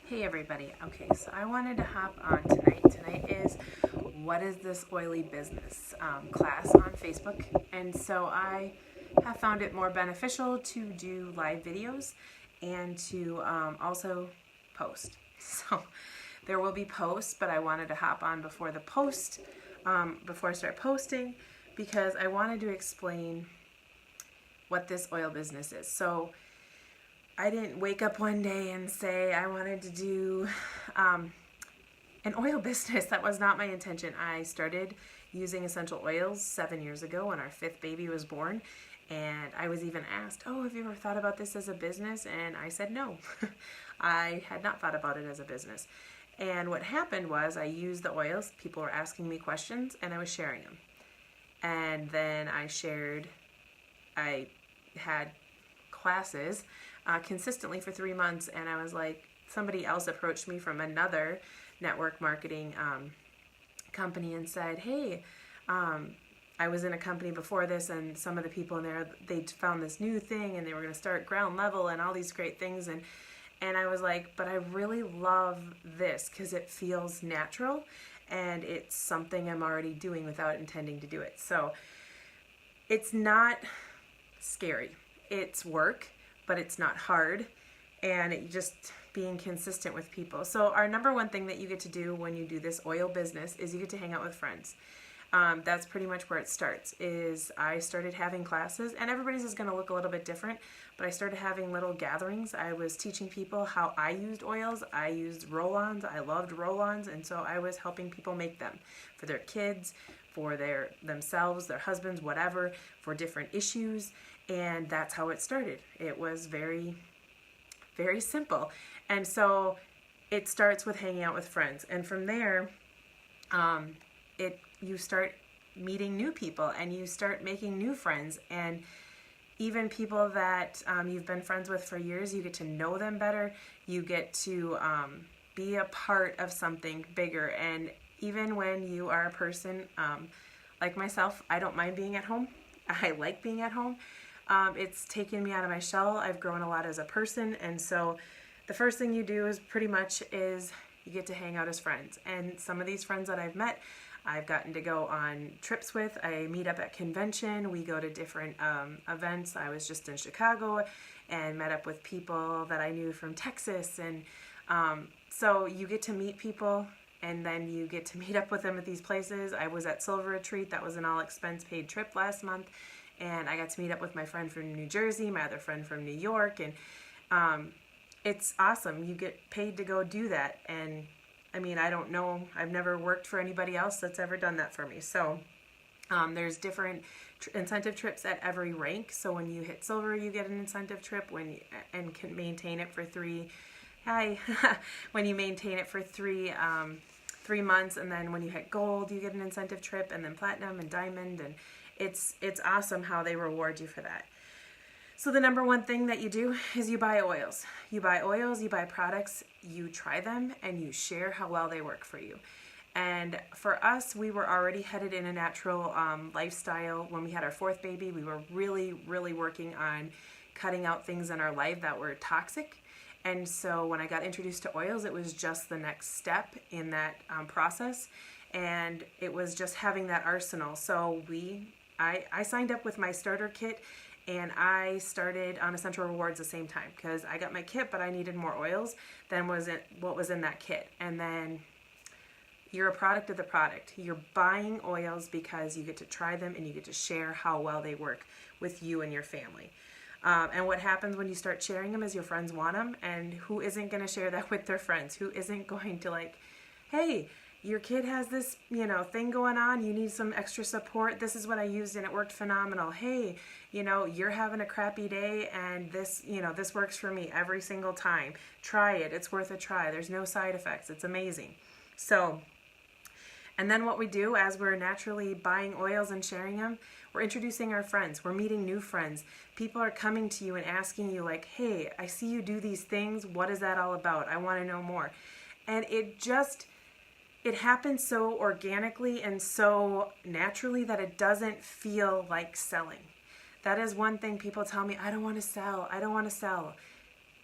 Hey everybody. Okay, so I wanted to hop on tonight. Tonight is What is This Oily Business class on Facebook. And so I have found it more beneficial to do live videos and to also post. So there will be posts, but I wanted to hop on before the post, before I start posting, because I wanted to explain what this oil business is. So I didn't wake up one day and say I wanted to do an oil business. That was not my intention. I started using essential oils 7 years ago when our fifth baby was born. And I was even asked, oh, have you ever thought about this as a business? And I said no. I had not thought about it as a business. And what happened was I used the oils. People were asking me questions and I was sharing them. And then I had classes consistently for 3 months, and I was like, somebody else approached me from another network marketing company and said, hey, I was in a company before this, and some of the people in there, they found this new thing and they were going to start ground level and all these great things, and I was like, but I really love this because it feels natural and it's something I'm already doing without intending to do it. So it's not scary. It's work, but it's not hard, and it just being consistent with people. So our number one thing that you get to do when you do this oil business is you get to hang out with friends. That's pretty much where it starts. Is I started having classes, and everybody's is going to look a little bit different, but I started having little gatherings. I was teaching people how I used oils. I used roll-ons. I loved roll-ons, and so I was helping people make them for their kids, for themselves, their husbands, whatever, for different issues. And that's how it started. It was very, very simple. And so it starts with hanging out with friends. And from there, you start meeting new people and you start making new friends. And even people that you've been friends with for years, you get to know them better. You get to be a part of something bigger. And even when you are a person like myself, I don't mind being at home. I like being at home. It's taken me out of my shell. I've grown a lot as a person, and so the first thing you do is you get to hang out as friends. And some of these friends that I've met, I've gotten to go on trips with. I meet up at convention. We go to different events. I was just in Chicago and met up with people that I knew from Texas, and so you get to meet people. And then you get to meet up with them at these places. I was at Silver Retreat. That was an all-expense paid trip last month. And I got to meet up with my friend from New Jersey, my other friend from New York. And it's awesome. You get paid to go do that. And I mean, I don't know. I've never worked for anybody else that's ever done that for me. So there's different incentive trips at every rank. So when you hit silver, you get an incentive trip and can maintain it for three. When you maintain it for 3 months, and then when you hit gold, you get an incentive trip, and then platinum and diamond, and it's awesome how they reward you for that. So the number one thing that you do is you buy oils. You buy oils, you buy products, you try them, and you share how well they work for you. And for us, we were already headed in a natural lifestyle. When we had our fourth baby, we were really, really working on cutting out things in our life that were toxic. And so when I got introduced to oils, it was just the next step in that process. And it was just having that arsenal. So I signed up with my starter kit, and I started on Essential Rewards the same time because I got my kit, but I needed more oils than what was in that kit. And then you're a product of the product. You're buying oils because you get to try them and you get to share how well they work with you and your family. And what happens when you start sharing them is your friends want them, and who isn't going to share that with their friends? Who isn't going to hey, your kid has this, thing going on. You need some extra support. This is what I used and it worked phenomenal. Hey, you're having a crappy day and this works for me every single time. Try it. It's worth a try. There's no side effects. It's amazing. So, and then what we do as we're naturally buying oils and sharing them, we're introducing our friends. We're meeting new friends. People are coming to you and asking you hey, I see you do these things. What is that all about? I want to know more. And it happens so organically and so naturally that it doesn't feel like selling. That is one thing people tell me, I don't want to sell.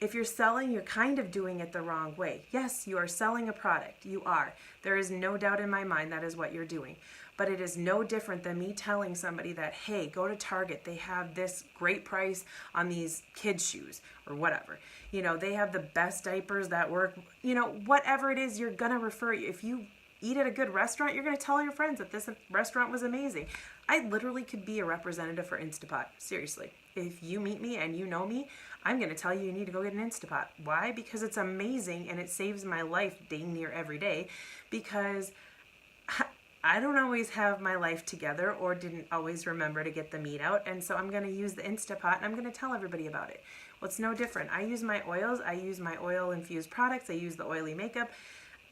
If you're selling, you're kind of doing it the wrong way. Yes, you are selling a product. You are. There is no doubt in my mind that is what you're doing. But it is no different than me telling somebody that, hey, go to Target. They have this great price on these kids' shoes or whatever. You know, they have the best diapers that work. You know, whatever it is, you're going to refer. If you eat at a good restaurant, you're going to tell your friends that this restaurant was amazing. I literally could be a representative for Instapot. Seriously. If you meet me and you know me, I'm going to tell you you need to go get an Instapot. Why? Because it's amazing and it saves my life dang near every day, because I don't always have my life together or didn't always remember to get the meat out. And so I'm going to use the Instapot and I'm going to tell everybody about it. Well, it's no different. I use my oils. I use my oil infused products. I use the oily makeup.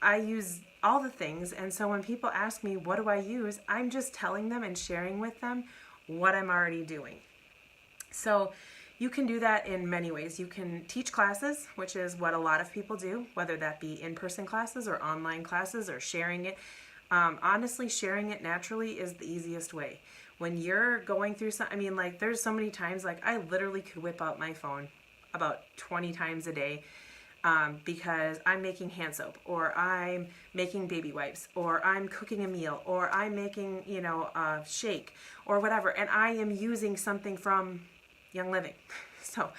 I use all the things. And so when people ask me, what do I use? I'm just telling them and sharing with them what I'm already doing. So you can do that in many ways. You can teach classes, which is what a lot of people do, whether that be in-person classes or online classes or sharing it. Honestly, sharing it naturally is the easiest way. When you're going through there's so many times, I literally could whip out my phone about 20 times a day because I'm making hand soap, or I'm making baby wipes, or I'm cooking a meal, or I'm making, a shake or whatever. And I am using something from Young Living. So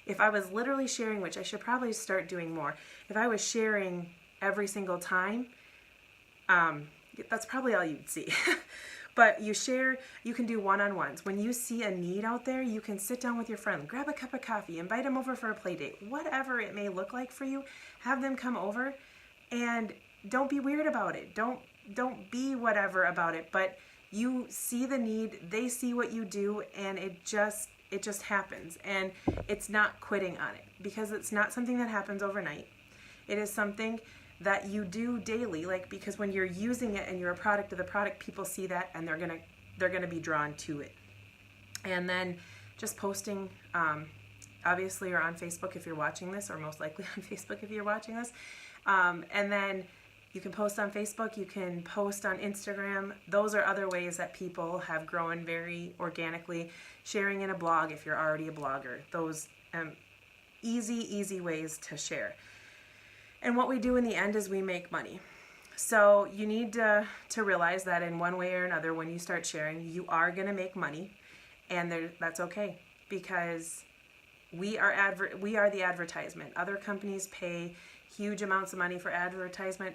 if I was literally sharing, which I should probably start doing more, if I was sharing every single time, that's probably all you'd see. But you share, you can do one-on-ones. When you see a need out there, you can sit down with your friend, grab a cup of coffee, invite them over for a play date, whatever it may look like for you, have them come over, and don't be weird about it. Don't be whatever about it, but you see the need, they see what you do, and it just happens. And it's not quitting on it, because it's not something that happens overnight. It is something that you do daily, because when you're using it and you're a product of the product, people see that and they're gonna be drawn to it. And then just posting, obviously, or on Facebook if you're watching this, or most likely on Facebook if you're watching this. And then you can post on Facebook, you can post on Instagram. Those are other ways that people have grown very organically. Sharing in a blog if you're already a blogger. Those easy ways to share. And what we do in the end is we make money. So you need to realize that in one way or another, when you start sharing, you are going to make money, and that's okay, because we are the advertisement. Other companies pay huge amounts of money for advertisement.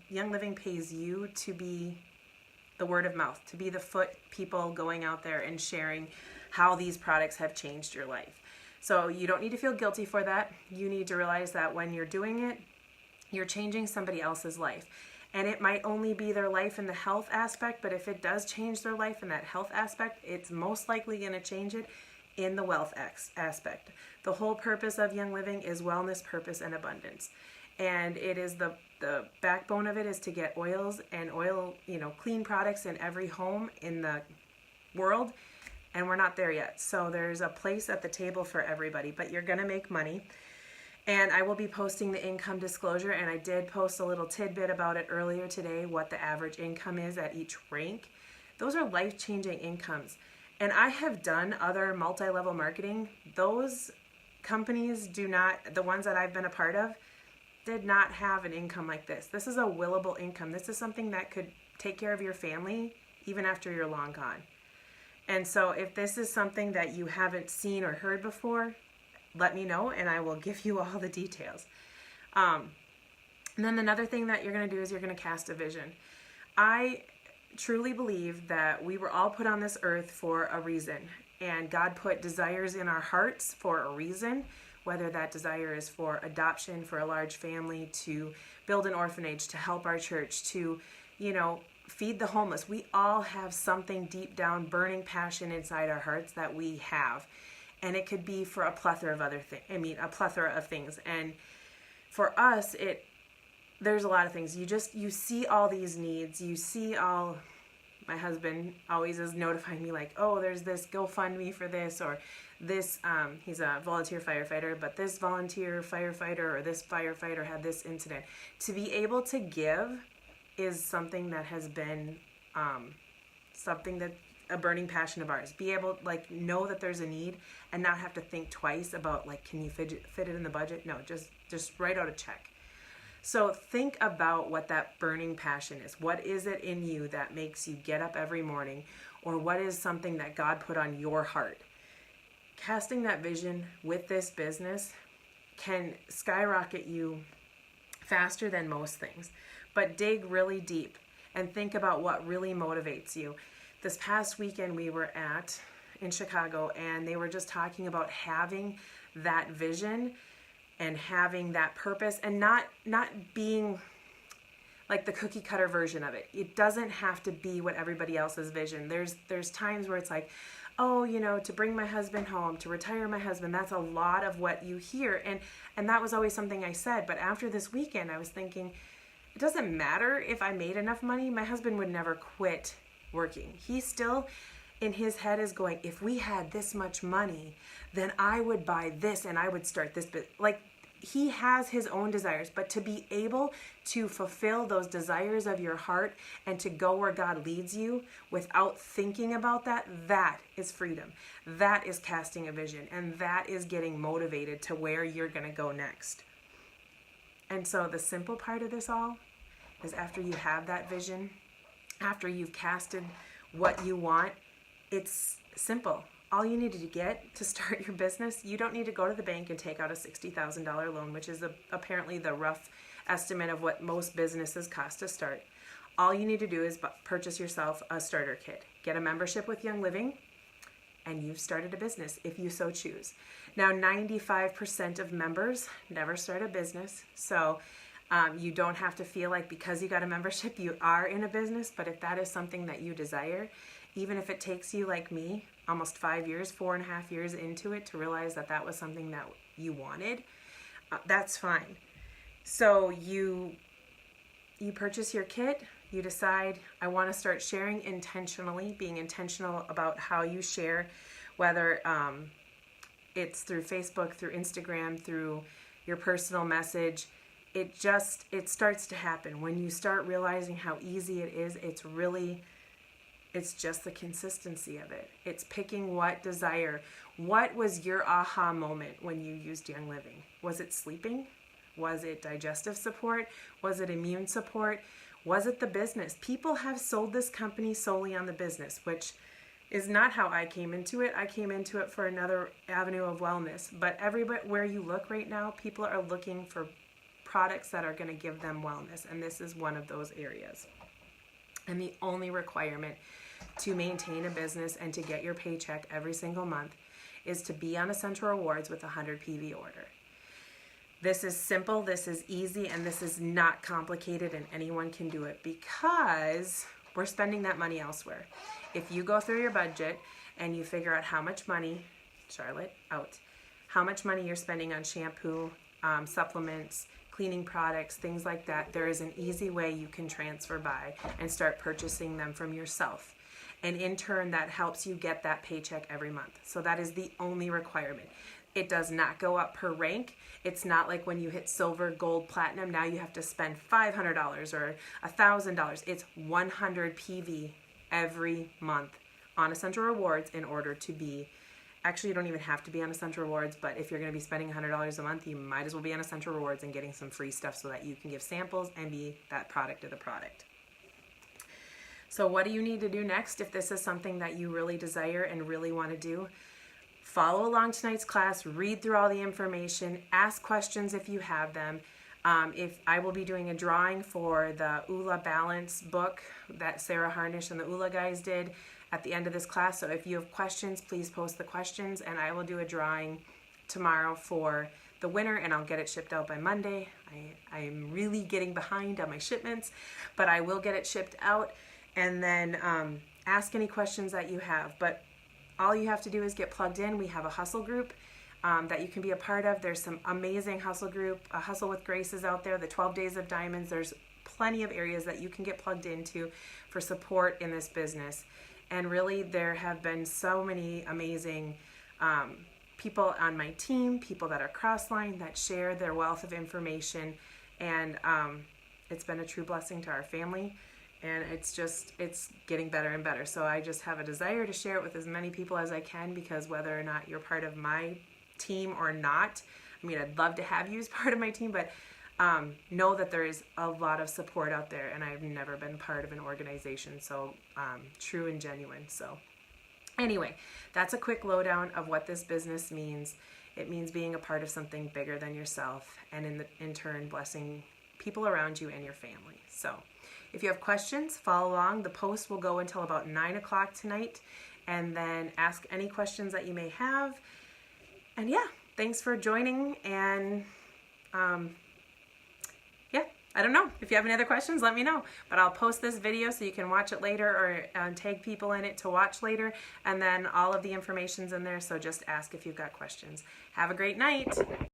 Young Living pays you to be the word of mouth, to be the foot people going out there and sharing how these products have changed your life. So you don't need to feel guilty for that. You need to realize that when you're doing it, you're changing somebody else's life. And it might only be their life in the health aspect, but if it does change their life in that health aspect, it's most likely going to change it in the wealth aspect. The whole purpose of Young Living is wellness, purpose, and abundance. And it is the backbone of it is to get oils and clean products in every home in the world. And we're not there yet. So there's a place at the table for everybody, but you're going to make money. And I will be posting the income disclosure, and I did post a little tidbit about it earlier today, what the average income is at each rank. Those are life-changing incomes. And I have done other multi-level marketing. Those companies the ones that I've been a part of, did not have an income like this. This is a willable income. This is something that could take care of your family even after you're long gone. And so if this is something that you haven't seen or heard before, let me know and I will give you all the details. And then another thing that you're going to do is you're going to cast a vision. I truly believe that we were all put on this earth for a reason, and God put desires in our hearts for a reason, whether that desire is for adoption, for a large family, to build an orphanage, to help our church, to, feed the homeless. We all have something deep down, burning passion inside our hearts that we have. And it could be for a plethora of a plethora of things. And for us, there's a lot of things. You see all these needs. You see my husband always is notifying me there's this GoFundMe for this, or this, he's a volunteer firefighter, but this volunteer firefighter or this firefighter had this incident. To be able to give is something that has been, something that a burning passion of ours. Be able, like, know that there's a need and not have to think twice about, like, can you fit it in the budget? No, just write out a check. So think about what that burning passion is. What is it in you that makes you get up every morning? Or what is something that God put on your heart? Casting that vision with this business can skyrocket you faster than most things. But dig really deep and think about what really motivates you. This past weekend we were in Chicago, and they were just talking about having that vision and having that purpose, and not being like the cookie cutter version of it. It doesn't have to be what everybody else's vision. There's times where it's like, oh, to bring my husband home, to retire my husband. That's a lot of what you hear. And that was always something I said. But after this weekend, I was thinking, it doesn't matter if I made enough money. My husband would never quit working. He still, in his head, is going, if we had this much money, then I would buy this and I would start this. But like, he has his own desires, but to be able to fulfill those desires of your heart and to go where God leads you without thinking about that is freedom. That is casting a vision, and that is getting motivated to where you're going to go next. And so the simple part of this all is, after you have that vision, after you've casted what you want, it's simple. All you need to get to start your business, you don't need to go to the bank and take out a $60,000 loan, which is apparently the rough estimate of what most businesses cost to start. All you need to do is purchase yourself a starter kit. Get a membership with Young Living, and you've started a business if you so choose. Now, 95% of members never start a business, so you don't have to feel like because you got a membership you are in a business. But if that is something that you desire, even if it takes you, like me, almost 5 years, 4.5 years into it to realize that was something that you wanted, that's fine. So you purchase your kit, you decide, I want to start sharing intentionally, being intentional about how you share, whether it's through Facebook, through Instagram, through your personal message. It starts to happen. When you start realizing how easy it is, it's just the consistency of it. It's picking what desire. What was your aha moment when you used Young Living? Was it sleeping? Was it digestive support? Was it immune support? Was it the business? People have sold this company solely on the business, which is not how I came into it. I came into it for another avenue of wellness. But everywhere you look right now, people are looking for products that are going to give them wellness. And this is one of those areas. And the only requirement to maintain a business and to get your paycheck every single month is to be on Essential Rewards with a 100 PV order. This is simple, this is easy, and this is not complicated, and anyone can do it because we're spending that money elsewhere. If you go through your budget and you figure out how much money, how much money you're spending on shampoo, supplements, cleaning products, things like that, there is an easy way you can transfer by and start purchasing them from yourself. And in turn, that helps you get that paycheck every month. So that is the only requirement. It does not go up per rank. It's not like when you hit silver, gold, platinum, now you have to spend $500 or $1,000. It's 100 PV every month on Essential Rewards in order to be, actually you don't even have to be on Essential Rewards, but if you're going to be spending $100 a month, you might as well be on Essential Rewards and getting some free stuff so that you can give samples and be that product of the product. So what do you need to do next if this is something that you really desire and really want to do? Follow along tonight's class, read through all the information, ask questions if you have them. If I will be doing a drawing for the ULA Balance book that Sarah Harnish and the ULA guys did at the end of this class. So if you have questions, please post the questions, and I will do a drawing tomorrow for the winner, and I'll get it shipped out by Monday. I'm really getting behind on my shipments, but I will get it shipped out. And then ask any questions that you have. But all you have to do is get plugged in. We have a hustle group that you can be a part of. There's some amazing hustle group. Hustle with Grace is out there, the 12 Days of Diamonds. There's plenty of areas that you can get plugged into for support in this business. And really, there have been so many amazing people on my team, people that are crossline, that share their wealth of information. And it's been a true blessing to our family. and it's getting better and better. So I just have a desire to share it with as many people as I can, because whether or not you're part of my team or not, I mean, I'd love to have you as part of my team, but know that there is a lot of support out there, and I've never been part of an organization so true and genuine. So anyway, that's a quick lowdown of what this business means. It means being a part of something bigger than yourself, and in turn blessing people around you and your family. So if you have questions, follow along. The post will go until about 9 o'clock tonight, and then ask any questions that you may have. And yeah, thanks for joining, and yeah, I don't know. If you have any other questions, let me know. But I'll post this video so you can watch it later, or tag people in it to watch later. And then all of the information's in there, so just ask if you've got questions. Have a great night.